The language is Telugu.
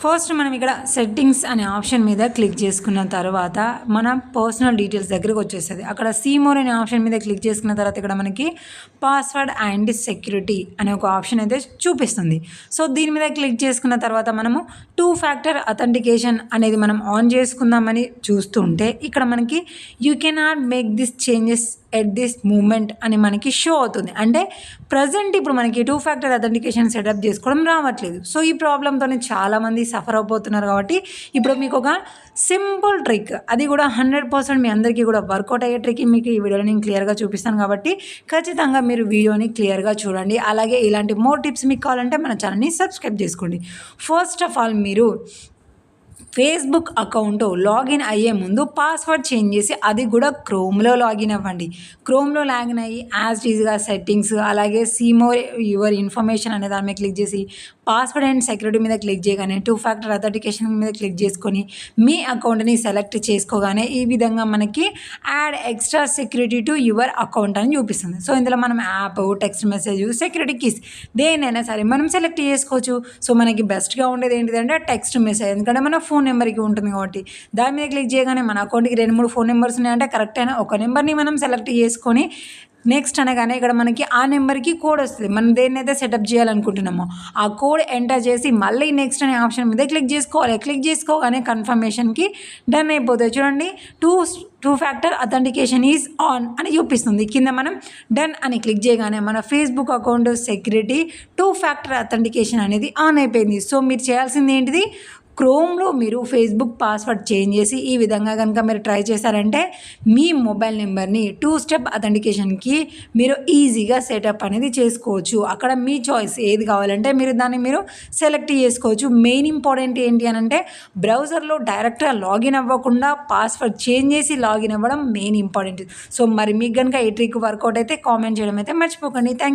ఫస్ట్ మనం ఇక్కడ సెట్టింగ్స్ అనే ఆప్షన్ మీద క్లిక్ చేసుకున్న తర్వాత మన పర్సనల్ డీటెయిల్స్ దగ్గరకు వచ్చేస్తుంది. అక్కడ సీ మోర్ అనే ఆప్షన్ మీద క్లిక్ చేసుకున్న తర్వాత ఇక్కడ మనకి పాస్వర్డ్ అండ్ సెక్యూరిటీ అనే ఒక ఆప్షన్ అయితే చూపిస్తుంది. సో దీని మీద క్లిక్ చేసుకున్న తర్వాత మనము 2 ఫ్యాక్టర్ అథెంటికేషన్ అనేది మనం ఆన్ చేసుకుందామని చూస్తుంటే ఇక్కడ మనకి you cannot make this changes at this moment అని మనకి షో అవుతుంది. అంటే ప్రజెంట్ ఇప్పుడు మనకి 2 ఫ్యాక్టర్ అథెంటికేషన్ సెటప్ చేసుకోవడం రావట్లేదు. సో ఈ ప్రాబ్లంతో చాలామంది సఫర్ అయిపోతున్నారు. కాబట్టి ఇప్పుడు మీకు ఒక సింపుల్ ట్రిక్, అది కూడా 100% మీ అందరికీ కూడా వర్కౌట్ అయ్యే ట్రిక్ మీకు ఈ వీడియోలో నేను క్లియర్గా చూపిస్తాను. కాబట్టి ఖచ్చితంగా మీరు వీడియోని క్లియర్గా చూడండి. అలాగే ఇలాంటి మోర్ టిప్స్ మీకు కావాలంటే మన ఛానల్ని సబ్స్క్రైబ్ చేసుకోండి. ఫస్ట్ ఆఫ్ ఆల్ మీరు ఫేస్బుక్ అకౌంట్ లాగిన్ అయ్యే ముందు పాస్వర్డ్ చేంజ్ చేసి అది కూడా క్రోమ్లో లాగిన్ అవ్వండి. క్రోమ్లో లాగిన్ అయ్యి యాజ్ ఈజ్గా సెట్టింగ్స్ అలాగే సీ మోర్ యువర్ ఇన్ఫర్మేషన్ అనే దాని మీద క్లిక్ చేసి పాస్వర్డ్ అండ్ సెక్యూరిటీ మీద క్లిక్ చేయగానే 2 ఫ్యాక్టర్ అథెంటికేషన్ మీద క్లిక్ చేసుకొని మీ అకౌంట్ని సెలెక్ట్ చేసుకోగానే ఈ విధంగా మనకి add extra security to your account అని చూపిస్తుంది. సో ఇందులో మనం app, text message, security keys దేనైనా సరే మనం సెలెక్ట్ చేసుకోవచ్చు. సో మనకి బెస్ట్గా ఉండేది ఏంటిదంటే టెక్స్ట్ మెసేజ్, ఎందుకంటే మన ఫోన్ నెంబర్కి ఉంటుంది కాబట్టి దాని మీద క్లిక్ చేయగానే మన అకౌంట్కి 2-3 ఫోన్ నెంబర్స్ ఉన్నాయంటే కరెక్ట్ అయినా ఒక నెంబర్ని మనం సెలెక్ట్ చేసుకొని నెక్స్ట్ అనగానే ఇక్కడ మనకి ఆ నెంబర్కి కోడ్ వస్తుంది. మనం దేన్నైతే సెటప్ చేయాలనుకుంటున్నామో ఆ కోడ్ ఎంటర్ చేసి మళ్ళీ నెక్స్ట్ అనే ఆప్షన్ మీద క్లిక్ చేసుకోవాలి. క్లిక్ చేసుకోగానే కన్ఫర్మేషన్కి డన్ అయిపోతుంది. చూడండి, two factor authentication is on అని చూపిస్తుంది. కింద మనం డన్ అని క్లిక్ చేయగానే మన Facebook account security 2 factor authentication అనేది ఆన్ అయిపోయింది. సో మీరు చేయాల్సింది ఏంటిది, క్రోమ్లో మీరు ఫేస్బుక్ పాస్వర్డ్ చేంజ్ చేసి ఈ విధంగా కనుక మీరు ట్రై చేశారంటే మీ మొబైల్ నెంబర్ని 2 స్టెప్ అథెంటికేషన్కి మీరు ఈజీగా సెటప్ అనేది చేసుకోవచ్చు. అక్కడ మీ చాయిస్ ఏది కావాలంటే మీరు దాన్ని మీరు సెలెక్ట్ చేసుకోవచ్చు. మెయిన్ ఇంపార్టెంట్ ఏంటి అని అంటే బ్రౌజర్లో డైరెక్ట్గా లాగిన్ అవ్వకుండా పాస్వర్డ్ చేంజ్ చేసి లాగిన్ అవ్వడం మెయిన్ ఇంపార్టెంట్. సో మరి మీకు కనుక ఈ ట్రిక్ వర్కౌట్ అయితే కామెంట్ చేయడం అయితే మర్చిపోకండి. థ్యాంక్